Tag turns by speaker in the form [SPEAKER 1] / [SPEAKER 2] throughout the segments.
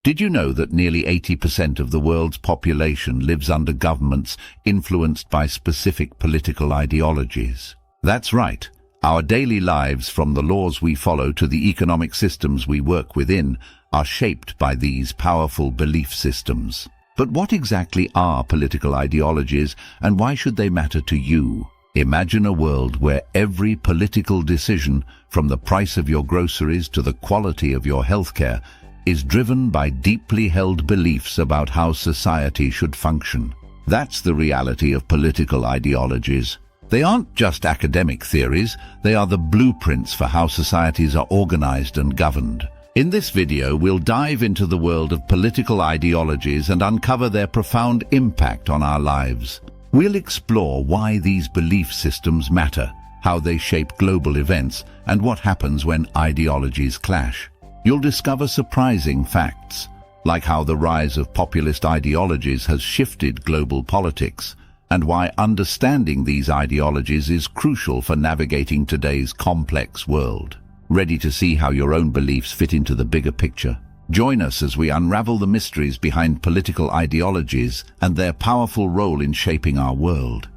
[SPEAKER 1] Did you know that nearly 80% of the world's population lives under governments influenced by specific political ideologies? That's right. Our daily lives, from the laws we follow to the economic systems we work within, are shaped by these powerful belief systems. But what exactly are political ideologies, and why should they matter to you? Imagine a world where every political decision, from the price of your groceries to the quality of your healthcare, is driven by deeply held beliefs about how society should function. That's the reality of political ideologies. They aren't just academic theories, they are the blueprints for how societies are organized and governed. In this video, we'll dive into the world of political ideologies and uncover their profound impact on our lives. We'll explore why these belief systems matter, how they shape global events, and what happens when ideologies clash. You'll discover surprising facts, like how the rise of populist ideologies has shifted global politics, and why understanding these ideologies is crucial for navigating today's complex world. Ready to see how your own beliefs fit into the bigger picture? Join us as we unravel the mysteries behind political ideologies and their powerful role in shaping our world.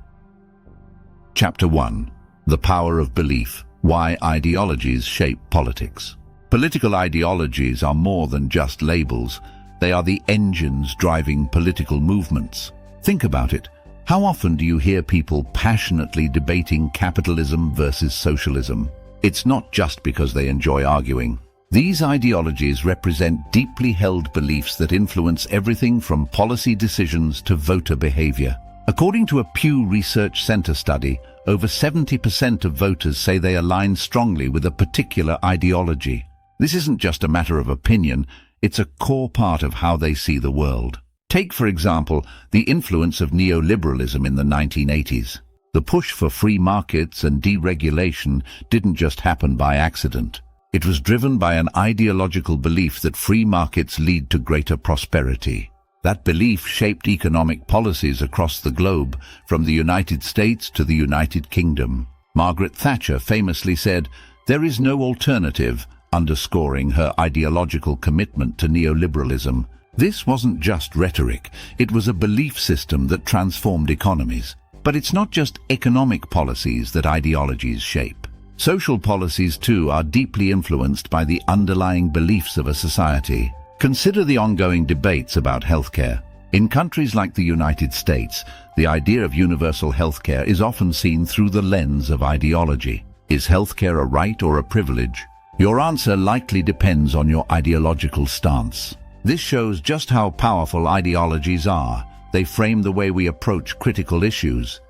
[SPEAKER 1] Chapter 1. The Power of Belief: Why Ideologies Shape Politics. Political ideologies are more than just labels. They are the engines driving political movements. Think about it. How often do you hear people passionately debating capitalism versus socialism? It's not just because they enjoy arguing. These ideologies represent deeply held beliefs that influence everything from policy decisions to voter behavior. According to a Pew Research Center study, over 70% of voters say they align strongly with a particular ideology. This isn't just a matter of opinion, it's a core part of how they see the world. Take, for example, the influence of neoliberalism in the 1980s. The push for free markets and deregulation didn't just happen by accident. It was driven by an ideological belief that free markets lead to greater prosperity. That belief shaped economic policies across the globe, from the United States to the United Kingdom. Margaret Thatcher famously said, "There is no alternative," underscoring her ideological commitment to neoliberalism. This wasn't just rhetoric, it was a belief system that transformed economies. But it's not just economic policies that ideologies shape. Social policies, too, are deeply influenced by the underlying beliefs of a society. Consider the ongoing debates about healthcare. In countries like the United States, the idea of universal healthcare is often seen through the lens of ideology. Is healthcare a right or a privilege? Your answer likely depends on your ideological stance. This shows just how powerful ideologies are. They frame the way we approach critical issues.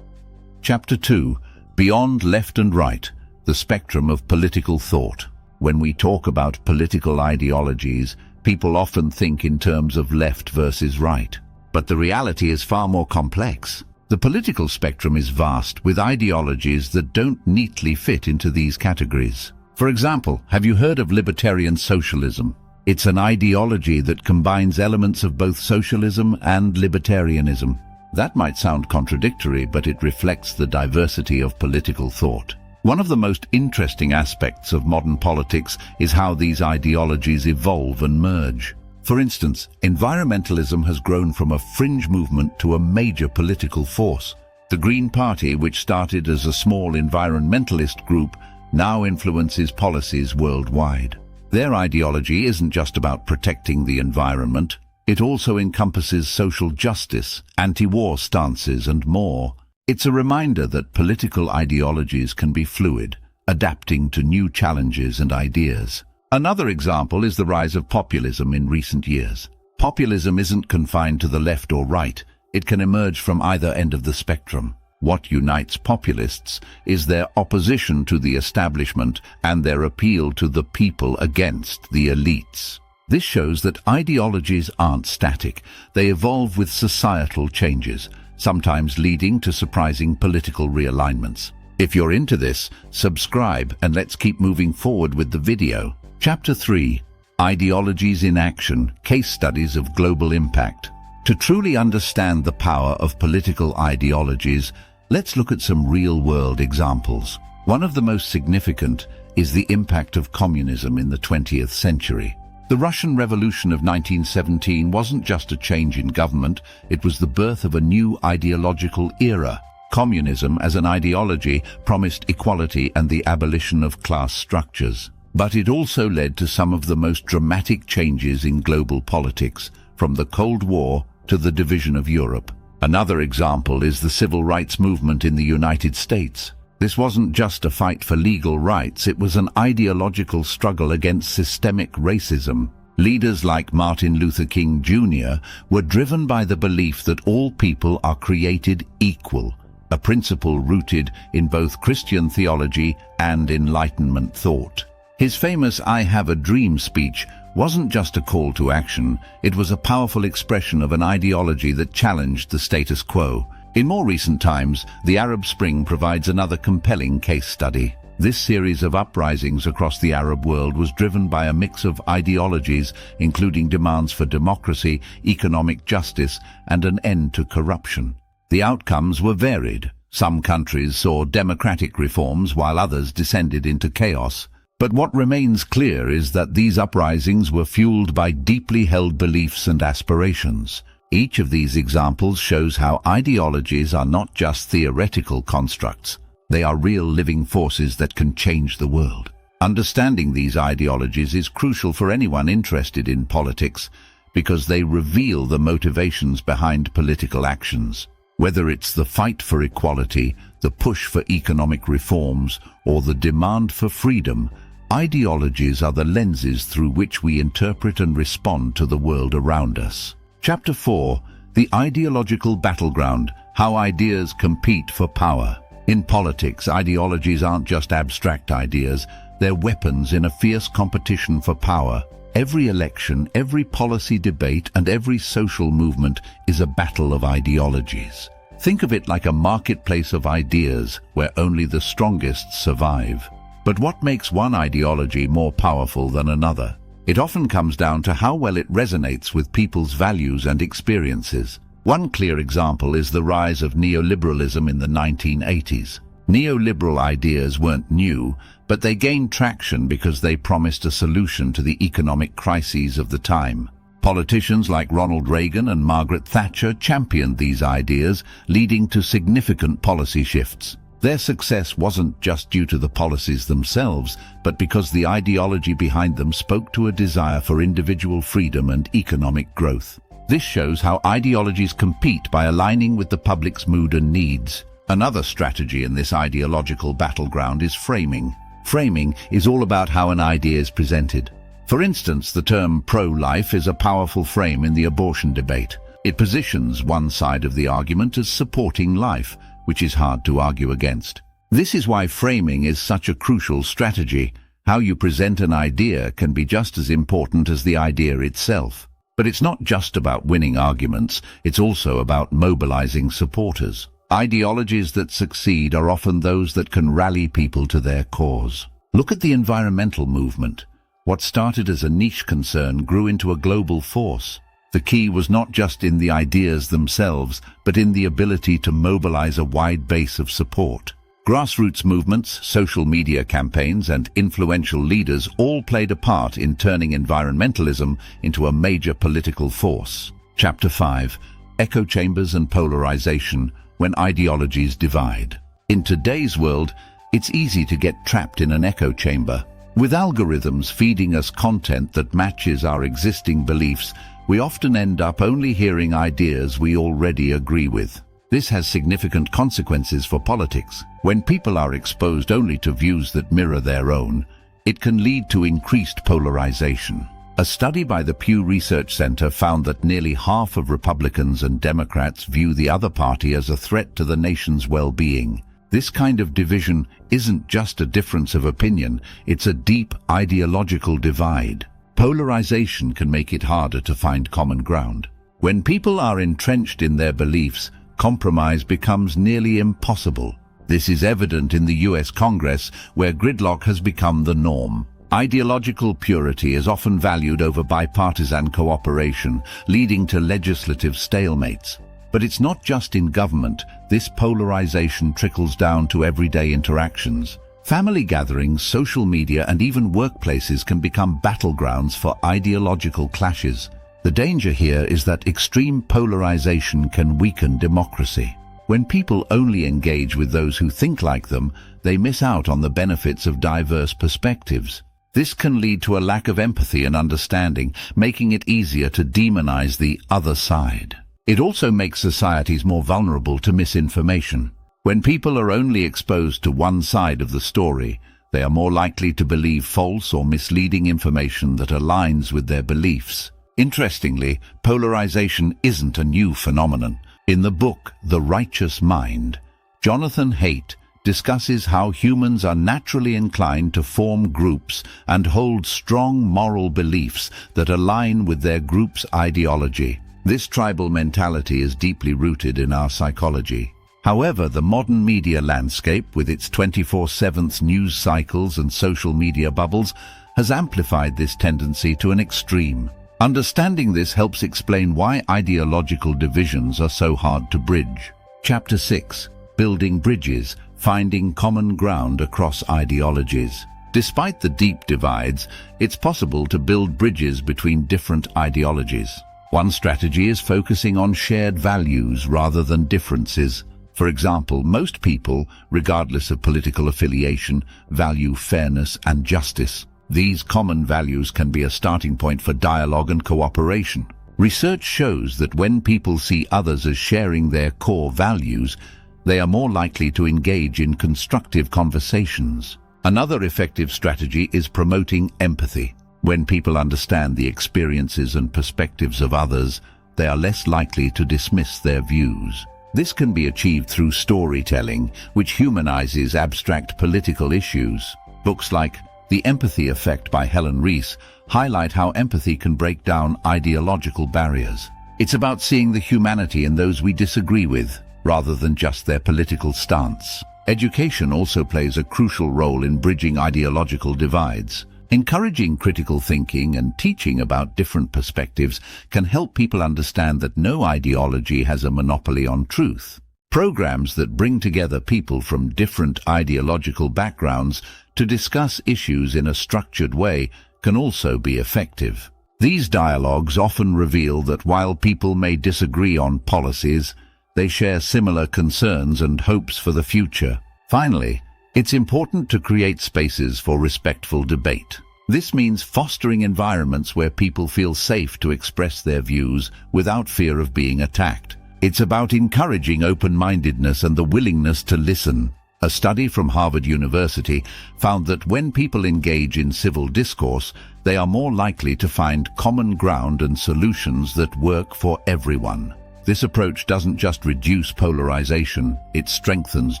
[SPEAKER 1] Chapter 2. Beyond Left and Right: The Spectrum of Political Thought. When we talk about political ideologies, people often think in terms of left versus right. But the reality is far more complex. The political spectrum is vast, with ideologies that don't neatly fit into these categories. For example, have you heard of libertarian socialism? It's an ideology that combines elements of both socialism and libertarianism. That might sound contradictory, but it reflects the diversity of political thought. One of the most interesting aspects of modern politics is how these ideologies evolve and merge. For instance, environmentalism has grown from a fringe movement to a major political force. The Green Party, which started as a small environmentalist group, now influences policies worldwide. Their ideology isn't just about protecting the environment. It also encompasses social justice, anti-war stances, and more. It's a reminder that political ideologies can be fluid, adapting to new challenges and ideas. Another example is the rise of populism in recent years. Populism isn't confined to the left or right. It can emerge from either end of the spectrum. What unites populists is their opposition to the establishment and their appeal to the people against the elites. This shows that ideologies aren't static. They evolve with societal changes, sometimes leading to surprising political realignments. If you're into this, subscribe and let's keep moving forward with the video. Chapter 3. Ideologies in Action: Case Studies of Global Impact. To truly understand the power of political ideologies, let's look at some real-world examples. One of the most significant is the impact of communism in the 20th century. The Russian Revolution of 1917 wasn't just a change in government, it was the birth of a new ideological era. Communism as an ideology promised equality and the abolition of class structures. But it also led to some of the most dramatic changes in global politics, from the Cold War to the division of Europe. Another example is the civil rights movement in the United States. This wasn't just a fight for legal rights, it was an ideological struggle against systemic racism. Leaders like Martin Luther King Jr. were driven by the belief that all people are created equal, a principle rooted in both Christian theology and Enlightenment thought. His famous "I Have a Dream" speech wasn't just a call to action, it was a powerful expression of an ideology that challenged the status quo. In more recent times, the Arab Spring provides another compelling case study. This series of uprisings across the Arab world was driven by a mix of ideologies, including demands for democracy, economic justice, and an end to corruption. The outcomes were varied. Some countries saw democratic reforms while others descended into chaos. But what remains clear is that these uprisings were fueled by deeply held beliefs and aspirations. Each of these examples shows how ideologies are not just theoretical constructs. They are real living forces that can change the world. Understanding these ideologies is crucial for anyone interested in politics because they reveal the motivations behind political actions. Whether it's the fight for equality, the push for economic reforms, or the demand for freedom, ideologies are the lenses through which we interpret and respond to the world around us. Chapter 4. The Ideological Battleground: How Ideas Compete for Power. In politics, ideologies aren't just abstract ideas, they're weapons in a fierce competition for power. Every election, every policy debate, and every social movement is a battle of ideologies. Think of it like a marketplace of ideas where only the strongest survive. But what makes one ideology more powerful than another? It often comes down to how well it resonates with people's values and experiences. One clear example is the rise of neoliberalism in the 1980s. Neoliberal ideas weren't new, but they gained traction because they promised a solution to the economic crises of the time. Politicians like Ronald Reagan and Margaret Thatcher championed these ideas, leading to significant policy shifts. Their success wasn't just due to the policies themselves, but because the ideology behind them spoke to a desire for individual freedom and economic growth. This shows how ideologies compete by aligning with the public's mood and needs. Another strategy in this ideological battleground is framing. Framing is all about how an idea is presented. For instance, the term pro-life is a powerful frame in the abortion debate. It positions one side of the argument as supporting life, which is hard to argue against. This is why framing is such a crucial strategy. How you present an idea can be just as important as the idea itself. But it's not just about winning arguments, it's also about mobilizing supporters. Ideologies that succeed are often those that can rally people to their cause. Look at the environmental movement. What started as a niche concern grew into a global force. The key was not just in the ideas themselves, but in the ability to mobilize a wide base of support. Grassroots movements, social media campaigns, and influential leaders all played a part in turning environmentalism into a major political force. Chapter 5. Echo Chambers and Polarization: When Ideologies Divide. In today's world, it's easy to get trapped in an echo chamber. With algorithms feeding us content that matches our existing beliefs, we often end up only hearing ideas we already agree with. This has significant consequences for politics. When people are exposed only to views that mirror their own, it can lead to increased polarization. A study by the Pew Research Center found that nearly half of Republicans and Democrats view the other party as a threat to the nation's well-being. This kind of division isn't just a difference of opinion, it's a deep ideological divide. Polarization can make it harder to find common ground. When people are entrenched in their beliefs, compromise becomes nearly impossible. This is evident in the US Congress, where gridlock has become the norm. Ideological purity is often valued over bipartisan cooperation, leading to legislative stalemates. But it's not just in government. This polarization trickles down to everyday interactions. Family gatherings, social media, and even workplaces can become battlegrounds for ideological clashes. The danger here is that extreme polarization can weaken democracy. When people only engage with those who think like them, they miss out on the benefits of diverse perspectives. This can lead to a lack of empathy and understanding, making it easier to demonize the other side. It also makes societies more vulnerable to misinformation. When people are only exposed to one side of the story, they are more likely to believe false or misleading information that aligns with their beliefs. Interestingly, polarization isn't a new phenomenon. In the book The Righteous Mind, Jonathan Haidt discusses how humans are naturally inclined to form groups and hold strong moral beliefs that align with their group's ideology. This tribal mentality is deeply rooted in our psychology. However, the modern media landscape, with its 24/7 news cycles and social media bubbles, has amplified this tendency to an extreme. Understanding this helps explain why ideological divisions are so hard to bridge. Chapter 6. Building Bridges, Finding Common Ground Across Ideologies. Despite the deep divides, it's possible to build bridges between different ideologies. One strategy is focusing on shared values rather than differences. For example, most people, regardless of political affiliation, value fairness and justice. These common values can be a starting point for dialogue and cooperation. Research shows that when people see others as sharing their core values, they are more likely to engage in constructive conversations. Another effective strategy is promoting empathy. When people understand the experiences and perspectives of others, they are less likely to dismiss their views. This can be achieved through storytelling, which humanizes abstract political issues. Books like The Empathy Effect by Helen Rees highlight how empathy can break down ideological barriers. It's about seeing the humanity in those we disagree with, rather than just their political stance. Education also plays a crucial role in bridging ideological divides. Encouraging critical thinking and teaching about different perspectives can help people understand that no ideology has a monopoly on truth. Programs that bring together people from different ideological backgrounds to discuss issues in a structured way can also be effective. These dialogues often reveal that while people may disagree on policies, they share similar concerns and hopes for the future. Finally, it's important to create spaces for respectful debate. This means fostering environments where people feel safe to express their views without fear of being attacked. It's about encouraging open-mindedness and the willingness to listen. A study from Harvard University found that when people engage in civil discourse, they are more likely to find common ground and solutions that work for everyone. This approach doesn't just reduce polarization, it strengthens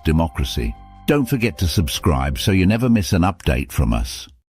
[SPEAKER 1] democracy. Don't forget to subscribe so you never miss an update from us.